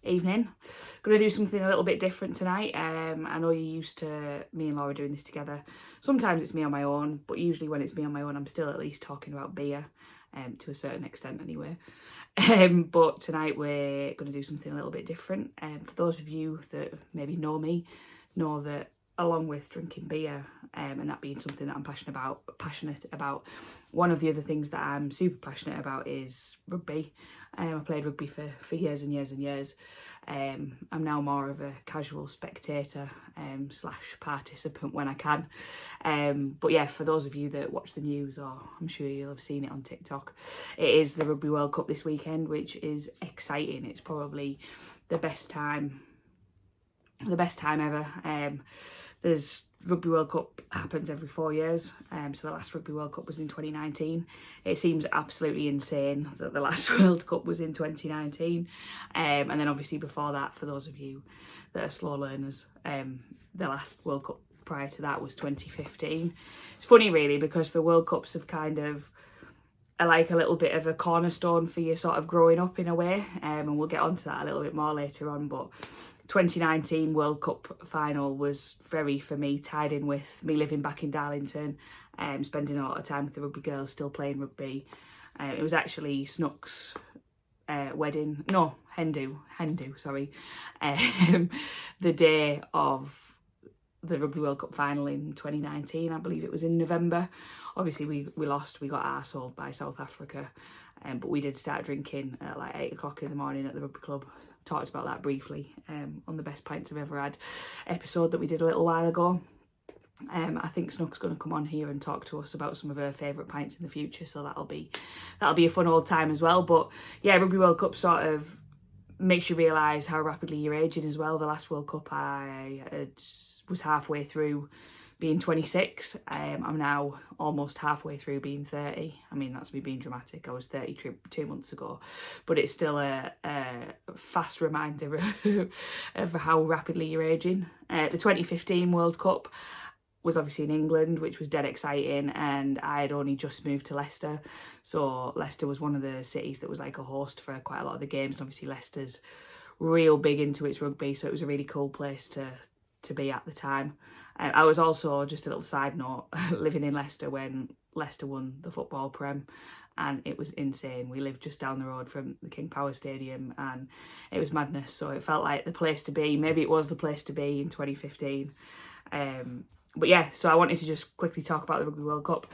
evening. Going to do something a little bit different tonight. I know you're used to me and Laura doing this together. Sometimes it's me on my own, but usually when it's me on my own, I'm still at least talking about beer, to a certain extent anyway. But tonight we're going to do something a little bit different. For those of you that maybe know me, know that along with drinking beer, and that being something that I'm passionate about, one of the other things that I'm super passionate about is rugby. I played rugby for years and years and years. I'm now more of a casual spectator / participant when I can. But yeah, for those of you that watch the news, or I'm sure you'll have seen it on TikTok, it is the Rugby World Cup this weekend, which is exciting. It's probably the best time ever. There's Rugby World Cup happens every 4 years, so the last Rugby World Cup was in 2019. It seems absolutely insane that the last World Cup was in 2019, and then obviously before that, for those of you that are slow learners, the last World Cup prior to that was 2015. It's funny really, because the World Cups have kind of are like a little bit of a cornerstone for your sort of growing up in a way, and we'll get onto that a little bit more later on. But 2019 World Cup final was very, for me, tied in with me living back in Darlington, spending a lot of time with the rugby girls, still playing rugby. It was actually Snook's Hendu, sorry, the day of the Rugby World Cup final in 2019. I believe it was in November. Obviously we lost, we got arseholed by South Africa, but we did start drinking at like 8 o'clock in the morning at the rugby club. Talked about that briefly on the Best Pints I've Ever Had episode that we did a little while ago. I think Snook's going to come on here and talk to us about some of her favourite pints in the future, so that'll be a fun old time as well. But yeah, Rugby World Cup sort of makes you realise how rapidly you're aging as well. The last World Cup was halfway through being 26. I'm now almost halfway through being 30. I mean, that's me being dramatic. I was 30 2 months ago, but it's still a fast reminder of how rapidly you're aging. The 2015 World Cup was obviously in England, which was dead exciting, and I had only just moved to Leicester, so Leicester was one of the cities that was like a host for quite a lot of the games, and obviously Leicester's real big into its rugby, so it was a really cool place to be at the time. I was also, just a little side note, living in Leicester when Leicester won the football Prem, and it was insane. We lived just down the road from the King Power Stadium, and it was madness, so it felt like the place to be. Maybe it was the place to be in 2015. But yeah, so I wanted to just quickly talk about the Rugby World Cup.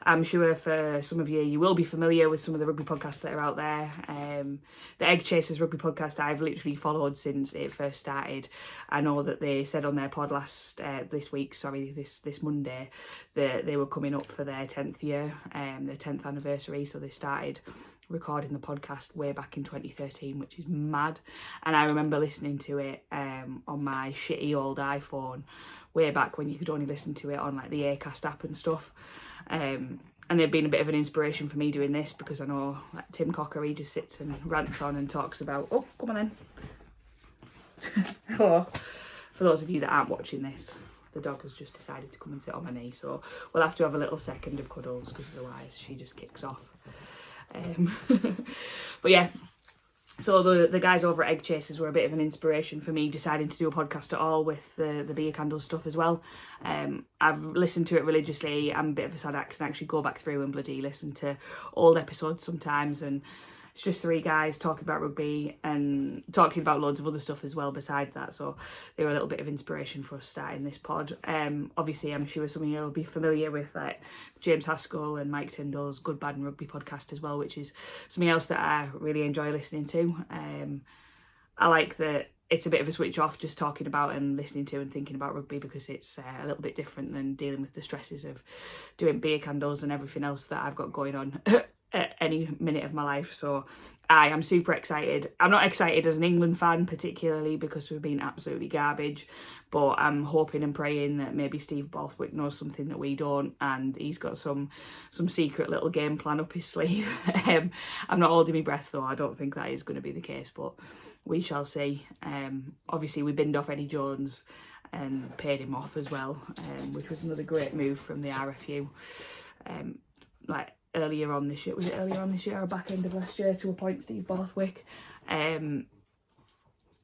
I'm sure for some of you will be familiar with some of the rugby podcasts that are out there. The Egg Chasers rugby podcast I've literally followed since it first started. I know that they said on their pod this Monday, that they were coming up for their 10th year, their 10th anniversary. So they started recording the podcast way back in 2013, which is mad. And I remember listening to it on my shitty old iPhone way back when you could only listen to it on like the Acast app and stuff. And they've been a bit of an inspiration for me doing this, because I know like Tim Cocker, he just sits and rants on and talks about, oh, come on then. Hello. For those of you that aren't watching this, the dog has just decided to come and sit on my knee, so we'll have to have a little second of cuddles, because otherwise she just kicks off. But yeah, so the guys over at Egg Chasers were a bit of an inspiration for me deciding to do a podcast at all, with the beer candle stuff as well. I've listened to it religiously. I'm a bit of a sad act and actually go back through and bloody listen to old episodes sometimes, and it's just three guys talking about rugby and talking about loads of other stuff as well besides that. So they were a little bit of inspiration for us starting this pod. Obviously, I'm sure some of you will be familiar with like James Haskell and Mike Tyndall's Good, Bad and Rugby podcast as well, which is something else that I really enjoy listening to. I like that it's a bit of a switch off, just talking about and listening to and thinking about rugby, because it's a little bit different than dealing with the stresses of doing beer candles and everything else that I've got going on at any minute of my life. So I am super excited. I'm not excited as an England fan particularly, because we've been absolutely garbage, but I'm hoping and praying that maybe Steve Borthwick knows something that we don't, and he's got some secret little game plan up his sleeve. I'm not holding my breath though. I don't think that is going to be the case, but we shall see. Obviously we binned off Eddie Jones and paid him off as well, which was another great move from the RFU. Earlier on this year, was it earlier on this year or back end of last year, to appoint Steve Borthwick?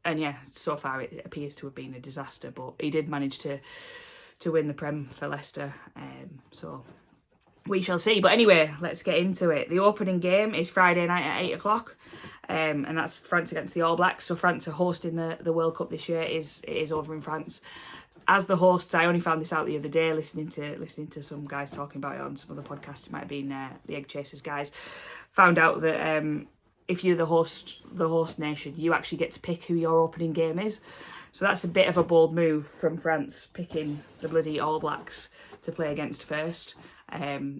And yeah, so far it appears to have been a disaster, but he did manage to win the Prem for Leicester. So we shall see. But anyway, let's get into it. The opening game is Friday night at 8 o'clock. And that's France against the All Blacks. So France are hosting the World Cup this year. It is over in France. As the hosts, I only found this out the other day, listening to some guys talking about it on some other podcasts. It might have been the Egg Chasers guys. Found out that if you're the host nation, you actually get to pick who your opening game is. So that's a bit of a bold move from France, picking the bloody All Blacks to play against first.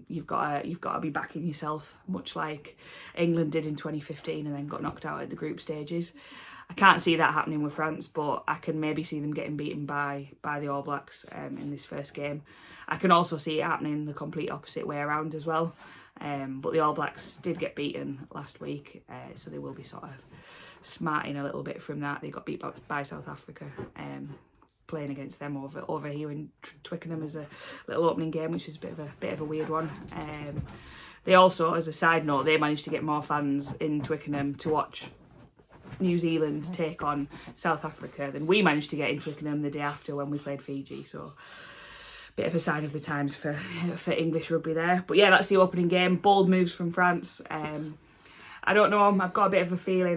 You've got to be backing yourself, much like England did in 2015 and then got knocked out at the group stages. I can't see that happening with France, but I can maybe see them getting beaten by the All Blacks in this first game. I can also see it happening the complete opposite way around as well. But the All Blacks did get beaten last week, so they will be sort of smarting a little bit from that. They got beat by South Africa, playing against them over here in Twickenham as a little opening game, which is a bit of a weird one. They also, as a side note, they managed to get more fans in Twickenham to watch New Zealand take on South Africa than we managed to get in Twickenham the day after when we played Fiji. So bit of a sign of the times for English rugby there. But yeah, that's the opening game. Bold moves from France. I don't know. I've got a bit of a feeling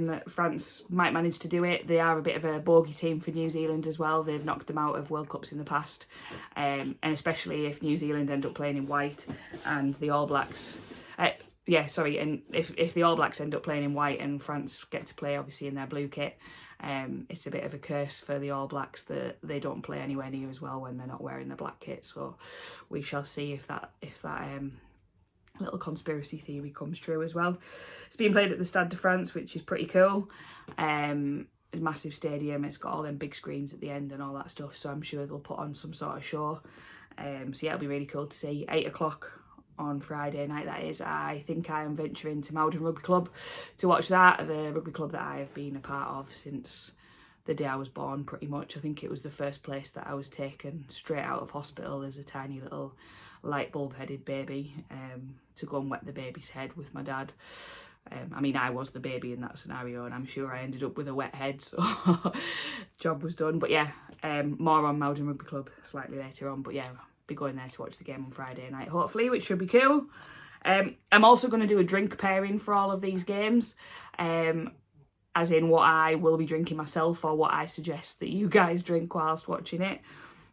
that France might manage to do it. They are a bit of a bogey team for New Zealand as well. They've knocked them out of World Cups in the past. And especially if New Zealand end up playing in white and the All Blacks... and if the All Blacks end up playing in white and France get to play obviously in their blue kit, it's a bit of a curse for the All Blacks that they don't play anywhere near as well when they're not wearing the black kit. So we shall see if that little conspiracy theory comes true as well. It's being played at the Stade de France, which is pretty cool. A massive stadium. It's got all them big screens at the end and all that stuff. So I'm sure they'll put on some sort of show. So yeah, it'll be really cool to see. 8 o'clock on Friday night, that is. I think I am venturing to Mowden Rugby Club to watch that, the rugby club that I have been a part of since the day I was born, pretty much. I think it was the first place that I was taken straight out of hospital as a tiny little light bulb headed baby, to go and wet the baby's head with my dad. I mean, I was the baby in that scenario, and I'm sure I ended up with a wet head, so job was done. But yeah, more on Mowden Rugby Club slightly later on. But yeah, be going there to watch the game on Friday night, hopefully, which should be cool. I'm also going to do a drink pairing for all of these games, as in what I will be drinking myself or what I suggest that you guys drink whilst watching it.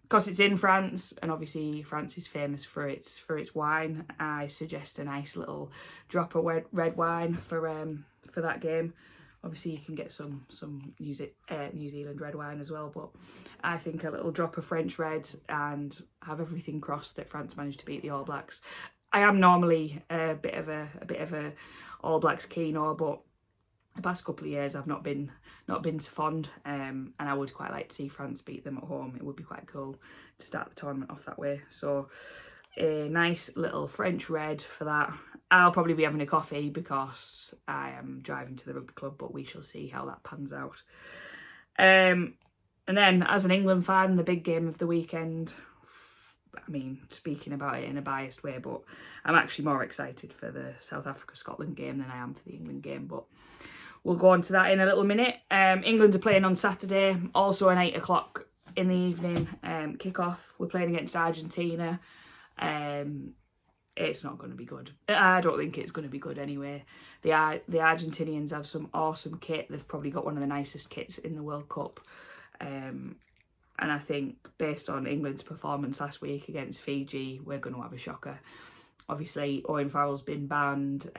Because it's in France, and obviously France is famous for its wine, I suggest a nice little drop of red wine for that game. Obviously, you can get some New Zealand red wine as well, but I think a little drop of French red, and have everything crossed that France managed to beat the All Blacks. I am normally a bit of a All Blacks keener, but the past couple of years I've not been so fond, and I would quite like to see France beat them at home. It would be quite cool to start the tournament off that way. So a nice little French red for that. I'll probably be having a coffee because I am driving to the rugby club, but we shall see how that pans out. And then, as an England fan, the big game of the weekend, I mean, speaking about it in a biased way, but I'm actually more excited for the South Africa-Scotland game than I am for the England game, but we'll go on to that in a little minute. England are playing on Saturday, also an 8 o'clock in the evening kick-off. We're playing against Argentina. It's not going to be good. I don't think it's going to be good anyway. The Argentinians have some awesome kit. They've probably got one of the nicest kits in the World Cup. And I think based on England's performance last week against Fiji, we're going to have a shocker. Obviously, Owen Farrell's been banned.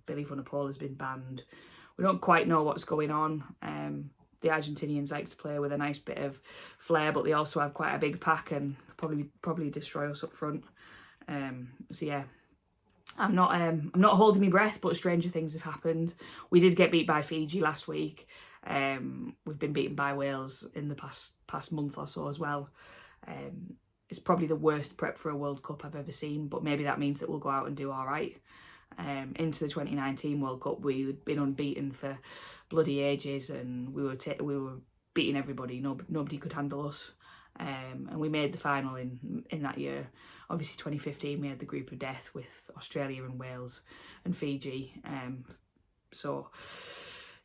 Billy Vunipola been banned. We don't quite know what's going on. The Argentinians like to play with a nice bit of flair, but they also have quite a big pack and probably destroy us up front. So yeah, I'm not holding my breath, but stranger things have happened. We did get beat by Fiji last week. We've been beaten by Wales in the past month or so as well. It's probably the worst prep for a World Cup I've ever seen, but maybe that means that we'll go out and do all right. Into the 2019 World Cup, we'd been unbeaten for bloody ages, and we were beating everybody. Nobody could handle us. And we made the final in that year. Obviously 2015 we had the group of death with Australia and Wales and Fiji. So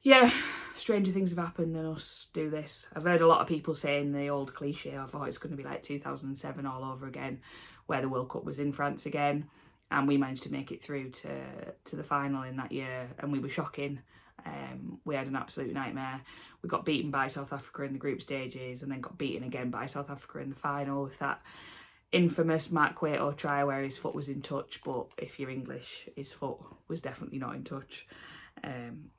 yeah, stranger things have happened than us do this. I've heard a lot of people saying the old cliche of, oh, it's going to be like 2007 all over again, where the World Cup was in France again, and we managed to make it through to the final in that year, and we were shocking. We had an absolute nightmare. We got beaten by South Africa in the group stages and then got beaten again by South Africa in the final with that infamous Mark Cueto try where his foot was in touch, but if you're English, his foot was definitely not in touch.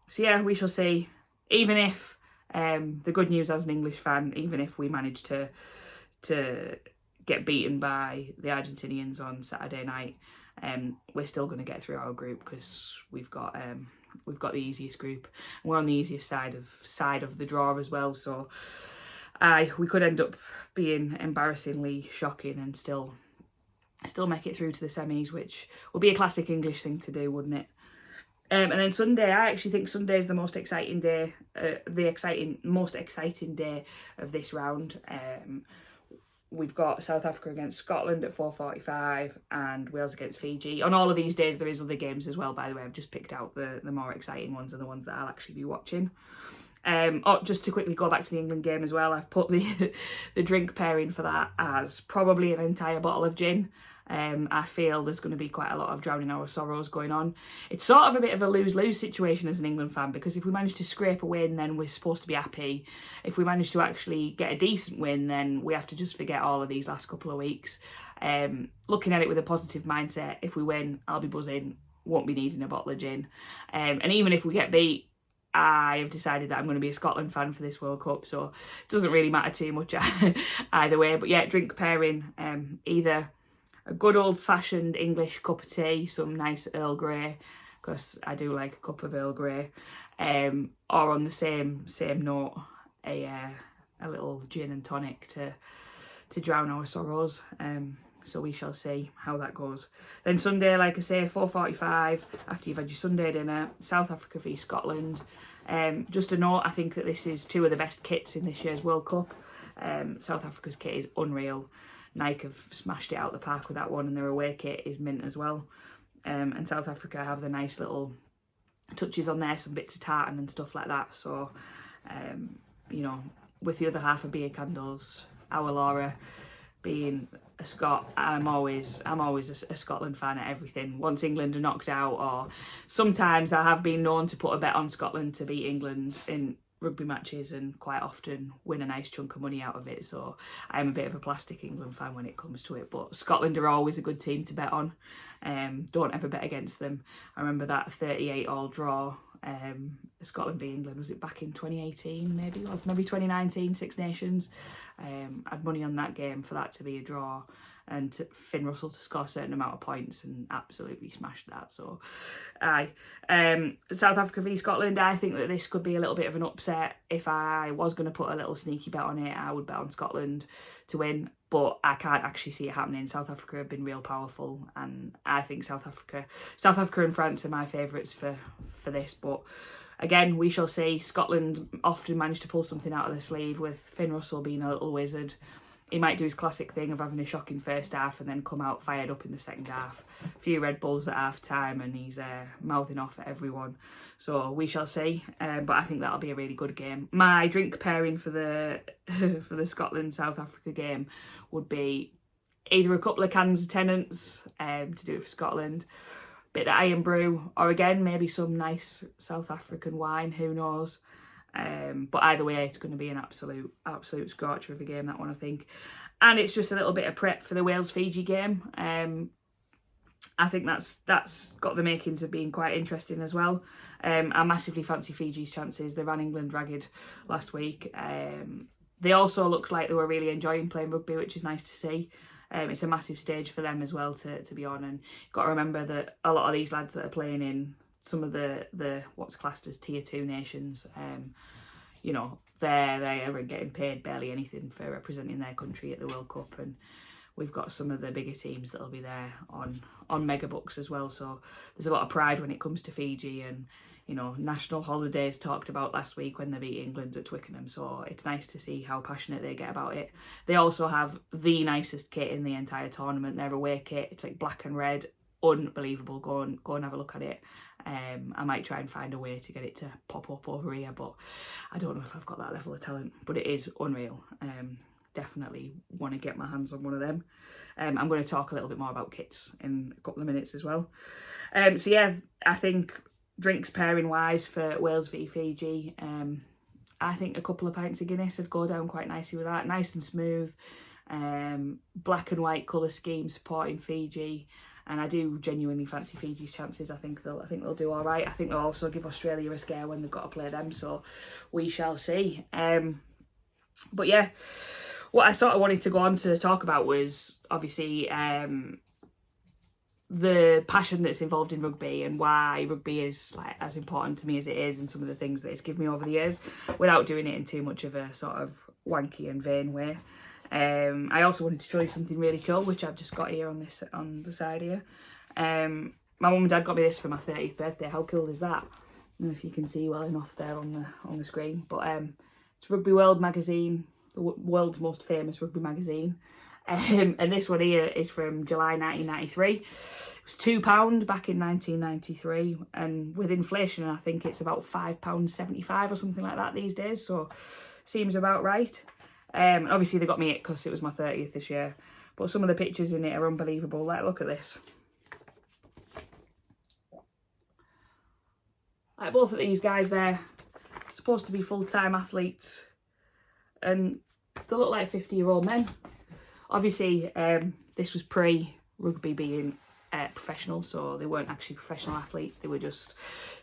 So yeah, we shall see. Even if, the good news as an English fan, even if we manage to get beaten by the Argentinians on Saturday night, we're still going to get through our group because we've got the easiest group. We're on the easiest side of the draw as well. So we could end up being embarrassingly shocking and still make it through to the semis, which would be a classic English thing to do, wouldn't it? And then Sunday, I actually think Sunday is the most exciting day, most exciting day of this round. We've got South Africa against Scotland at 4:45 and Wales against Fiji. On all of these days, there is other games as well, by the way. I've just picked out the more exciting ones and the ones that I'll actually be watching. Just to quickly go back to the England game as well, I've put the drink pairing for that as probably an entire bottle of gin. I feel there's going to be quite a lot of drowning our sorrows going on. It's sort of a bit of a lose-lose situation as an England fan, because if we manage to scrape a win, then we're supposed to be happy. If we manage to actually get a decent win, then we have to just forget all of these last couple of weeks. Looking at it with a positive mindset, if we win, I'll be buzzing, won't be needing a bottle of gin. And even if we get beat, I have decided that I'm going to be a Scotland fan for this World Cup, so it doesn't really matter too much either way. But yeah, drink pairing, either a good old-fashioned English cup of tea, some nice Earl Grey, because I do like a cup of Earl Grey, or on the same note, a little gin and tonic to drown our sorrows. So we shall see how that goes. Then Sunday, like I say, 4:45, after you've had your Sunday dinner, South Africa v Scotland. Just a note, I think that this is two of the best kits in this year's World Cup. South Africa's kit is unreal. Nike have smashed it out the park with that one, and their away kit is mint as well. And South Africa have the nice little touches on there, some bits of tartan and stuff like that. So, with the other half of beer candles, our Laura being a Scot, I'm always a Scotland fan at everything. Once England are knocked out, or sometimes I have been known to put a bet on Scotland to beat England in rugby matches and quite often win a nice chunk of money out of it. So I'm a bit of a plastic England fan when it comes to it, but Scotland are always a good team to bet on. Don't ever bet against them. I remember that 38-all draw, Scotland v England, was it back in 2018 maybe, or maybe 2019, Six Nations. I had money on that game for that to be a draw and Finn Russell to score a certain amount of points, and absolutely smashed that. So South Africa v Scotland, I think that this could be a little bit of an upset. If I was going to put a little sneaky bet on it, I would bet on Scotland to win, but I can't actually see it happening. South Africa have been real powerful, and I think South Africa and France are my favourites for this, but again, we shall see. Scotland often manage to pull something out of the sleeve, with Finn Russell being a little wizard. He might do his classic thing of having a shocking first half and then come out fired up in the second half. A few Red Bulls at half time and he's mouthing off at everyone. So we shall see. But I think that'll be a really good game. My drink pairing for the for the Scotland-South Africa game would be either a couple of cans of Tennent's to do it for Scotland, bit of Iron Brew, or again maybe some nice South African wine, who knows. But either way, it's going to be an absolute scorcher of a game, that one, I think. And it's just a little bit of prep for the Wales-Fiji game. I think that's got the makings of being quite interesting as well. I massively fancy Fiji's chances. They ran England ragged last week. They also looked like they were really enjoying playing rugby, which is nice to see. It's a massive stage for them as well to be on. And you've got to remember that a lot of these lads that are playing in some of the what's classed as tier 2 nations, they are getting paid barely anything for representing their country at the World Cup, and we've got some of the bigger teams that'll be there on mega bucks as well. So there's a lot of pride when it comes to Fiji, and national holidays talked about last week when they beat England at Twickenham. So it's nice to see how passionate they get about it. They also have the nicest kit in the entire tournament. Their away kit, it's like black and red, unbelievable. Go and have a look at it. I might try and find a way to get it to pop up over here, but I don't know if I've got that level of talent, but it is unreal. Definitely want to get my hands on one of them. I'm going to talk a little bit more about kits in a couple of minutes as well. So yeah, I think drinks pairing wise for Wales v Fiji, I think a couple of pints of Guinness would go down quite nicely with that. Nice and smooth, black and white colour scheme supporting Fiji. And I do genuinely fancy Fiji's chances. I think they'll do all right. I think they'll also give Australia a scare when they've got to play them. So we shall see. But yeah, what I sort of wanted to go on to talk about was obviously the passion that's involved in rugby and why rugby is like as important to me as it is, and some of the things that it's given me over the years, without doing it in too much of a sort of wanky and vain way. I also wanted to show you something really cool, which I've just got here on the side here. My mum and dad got me this for my 30th birthday. How cool is that? I don't know if you can see well enough there on the screen, but it's Rugby World magazine, the world's most famous rugby magazine. And this one here is from July 1993. It was £2 back in 1993, and with inflation, I think it's about £5.75 or something like that these days. So seems about right. Obviously they got me it because it was my 30th this year, but some of the pictures in it are unbelievable. Like, look at this. Like, both of these guys there, supposed to be full-time athletes, and they look like 50-year-old men. Obviously, this was pre-rugby being professional, so they weren't actually professional athletes. They were just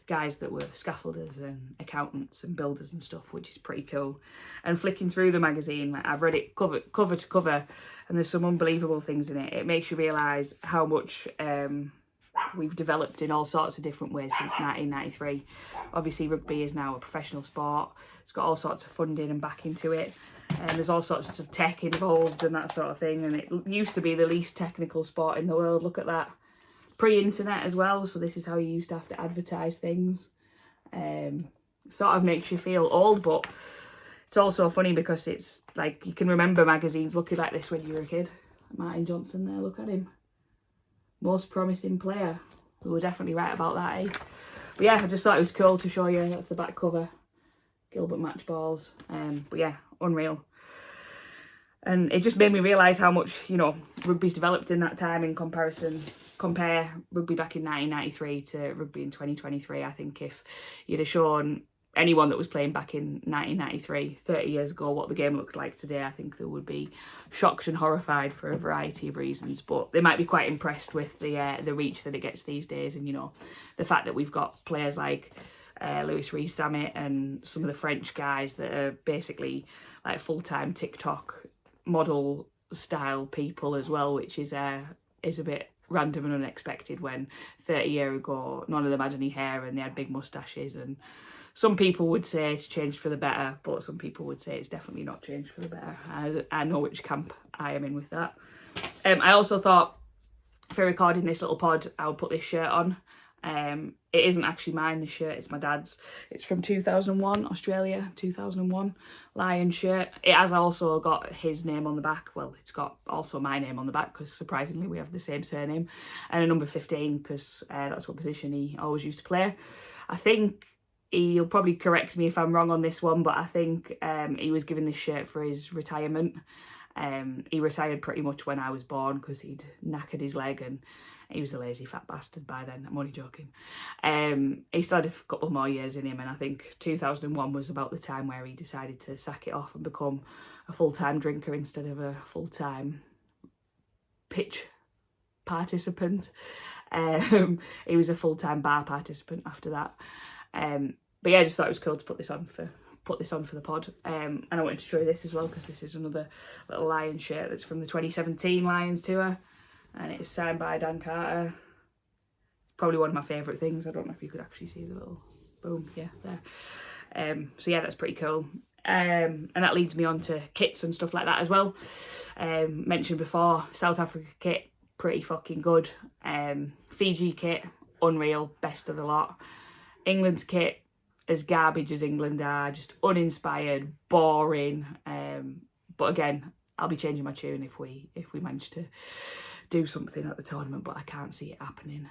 guys that were scaffolders and accountants and builders and stuff, which is pretty cool. And flicking through the magazine, like, I've read it cover to cover, and there's some unbelievable things in it. It makes you realise how much we've developed in all sorts of different ways since 1993. Obviously, rugby is now a professional sport. It's got all sorts of funding and backing to it. And there's all sorts of tech involved and that sort of thing. And it used to be the least technical sport in the world. Look at that. Pre-internet as well. So this is how you used to have to advertise things. Sort of makes you feel old, but it's also funny because it's like you can remember magazines looking like this when you were a kid. Martin Johnson there, look at him. Most promising player. We were definitely right about that, eh? But yeah, I just thought it was cool to show you. That's the back cover. Gilbert match balls. But yeah, unreal. And it just made me realise how much, you know, rugby's developed in that time in comparison. Compare rugby back in 1993 to rugby in 2023. I think if you'd have shown anyone that was playing back in 1993, 30 years ago, what the game looked like today, I think they would be shocked and horrified for a variety of reasons. But they might be quite impressed with the reach that it gets these days, and, you know, the fact that we've got players like Louis Rees-Zammit and some of the French guys that are basically like full-time TikTok model style people as well, which is a bit random and unexpected when 30 years ago none of them had any hair and they had big moustaches. And some people would say it's changed for the better, but some people would say it's definitely not changed for the better. I know which camp I am in with that. I also thought for recording this little pod I would put this shirt on. It isn't actually mine, this shirt, it's my dad's. It's from 2001, Australia, 2001 Lion shirt. It has also got his name on the back. Well, it's got also my name on the back because surprisingly we have the same surname. And a number 15 because that's what position he always used to play. I think he'll probably correct me if I'm wrong on this one, but I think he was given this shirt for his retirement. He retired pretty much when I was born because he'd knackered his leg and he was a lazy fat bastard by then. I'm only joking. He still had a couple more years in him, and I think 2001 was about the time where he decided to sack it off and become a full-time drinker instead of a full-time pitch participant. He was a full-time bar participant after that. But yeah, I just thought it was cool to put this on for the pod. And I wanted to show you this as well because this is another little Lion shirt that's from the 2017 Lions tour, and it's signed by Dan Carter. Probably one of my favourite things. I don't know if you could actually see the little boom, yeah, there. So yeah, that's pretty cool. And that leads me on to kits and stuff like that as well. Mentioned before, South Africa kit, pretty fucking good. Fiji kit, unreal, best of the lot. England's kit, as garbage as England are, just uninspired, boring. But again, I'll be changing my tune if we manage to do something at the tournament, but I can't see it happening.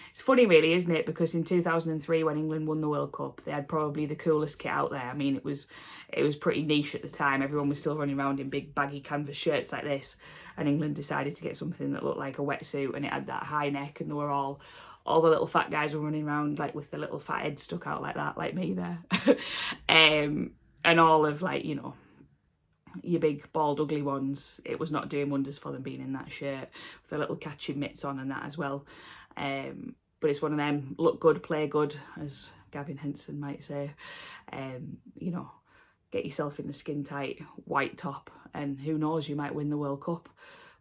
It's funny really, isn't it? Because in 2003 when England won the World Cup, they had probably the coolest kit out there. I mean, it was pretty niche at the time. Everyone was still running around in big baggy canvas shirts like this, and England decided to get something that looked like a wetsuit, and it had that high neck, and they were all the little fat guys were running around like with the little fat head stuck out like that, like me there. And all of, like, you know, your big bald ugly ones, it was not doing wonders for them being in that shirt with the little catching mitts on and that as well. But it's one of them, look good, play good, as Gavin Henson might say. You know, get yourself in the skin tight white top, and who knows, you might win the World Cup.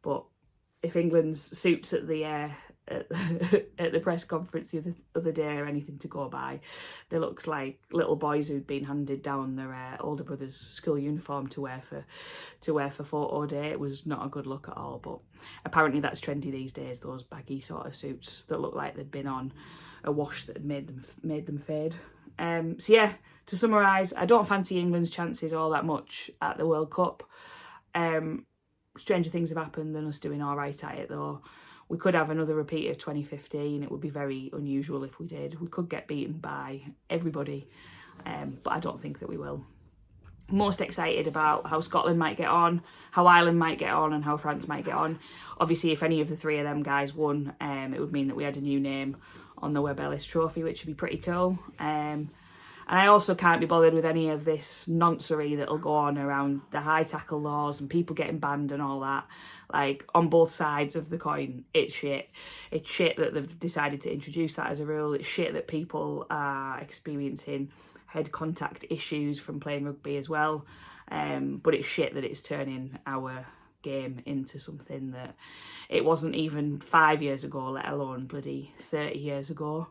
But if England's suits at the at the press conference the other day are anything to go by, they looked like little boys who'd been handed down their older brother's school uniform to wear for photo day. It was not a good look at all, but apparently that's trendy these days, those baggy sort of suits that look like they'd been on a wash that had made them fade. So yeah, to summarise, I don't fancy England's chances all that much at the World Cup. Stranger things have happened than us doing all right at it though. We could have another repeat of 2015. It would be very unusual if we did. We could get beaten by everybody, but I don't think that we will. Most excited about how Scotland might get on, how Ireland might get on, and how France might get on. Obviously, if any of the three of them guys won, it would mean that we had a new name on the Webb Ellis Trophy, which would be pretty cool. And I also can't be bothered with any of this nonsense that'll go on around the high tackle laws and people getting banned and all that. Like, on both sides of the coin, it's shit. It's shit that they've decided to introduce that as a rule. It's shit that people are experiencing head contact issues from playing rugby as well. But it's shit that it's turning our game into something that it wasn't even 5 years ago, let alone bloody 30 years ago.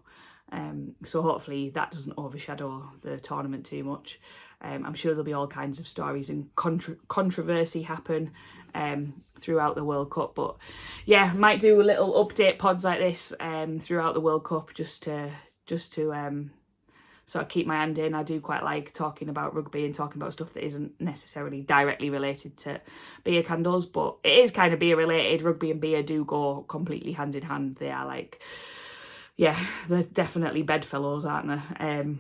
So hopefully that doesn't overshadow the tournament too much. I'm sure there'll be all kinds of stories and controversy happen throughout the World Cup, but yeah, might do a little update pods like this throughout the World Cup just to sort of keep my hand in. I do quite like talking about rugby and talking about stuff that isn't necessarily directly related to beer candles, but it is kind of beer related. Rugby and beer do go completely hand in hand. They are like, yeah, they're definitely bedfellows, aren't they?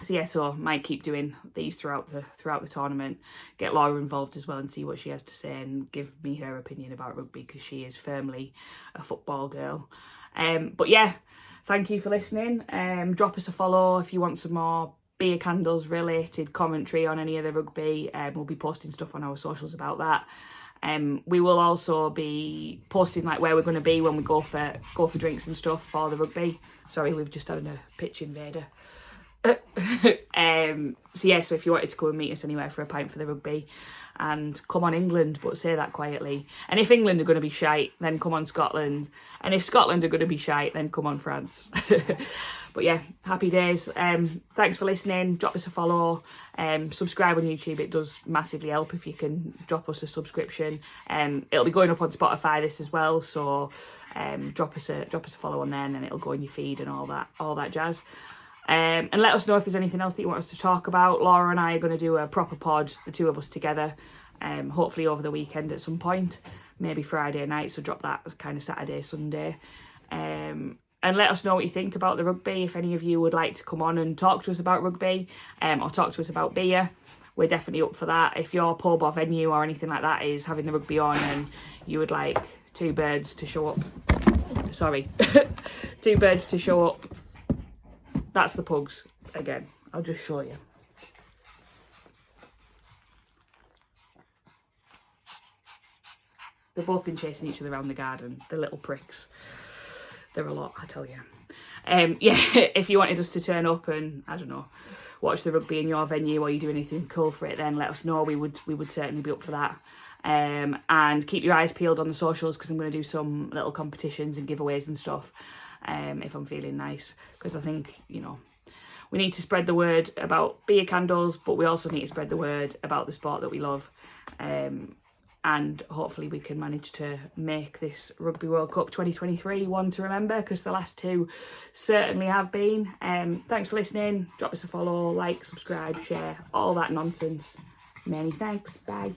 So yeah, so might keep doing these throughout the tournament. Get Laura involved as well and see what she has to say and give me her opinion about rugby, because she is firmly a football girl. But yeah, thank you for listening. Drop us a follow if you want some more beer candles related commentary on any of the rugby. We'll be posting stuff on our socials about that. We will also be posting like where we're going to be when we go for drinks and stuff for the rugby. Sorry, we've just had a pitch invader. So yeah, so if you wanted to go and meet us anywhere for a pint for the rugby, and come on England, but say that quietly. And if England are going to be shite, then come on Scotland. And if Scotland are going to be shite, then come on France. But yeah, happy days. Thanks for listening. Drop us a follow. Subscribe on YouTube. It does massively help if you can drop us a subscription. It'll be going up on Spotify this as well, so drop us a follow on there, and then it'll go in your feed and all that jazz. And let us know if there's anything else that you want us to talk about. Laura and I are going to do a proper pod, the two of us together, hopefully over the weekend at some point, maybe Friday night, so drop that kind of Saturday, Sunday. And let us know what you think about the rugby. If any of you would like to come on and talk to us about rugby, or talk to us about beer, we're definitely up for that. If your pub or venue or anything like that is having the rugby on and you would like two birds to show up, that's the pugs again. I'll just show you. They've both been chasing each other around the garden, the little pricks. They're a lot, I tell you. Yeah, if you wanted us to turn up and, I don't know, watch the rugby in your venue, or you do anything cool for it, then let us know. We would certainly be up for that. And keep your eyes peeled on the socials, because I'm going to do some little competitions and giveaways and stuff. If I'm feeling nice, because I think, you know, we need to spread the word about beer candles, but we also need to spread the word about the sport that we love, and hopefully we can manage to make this Rugby World Cup 2023 one to remember, because the last two certainly have been. Thanks for listening. Drop us a follow, like, subscribe, share, all that nonsense. Many thanks. Bye.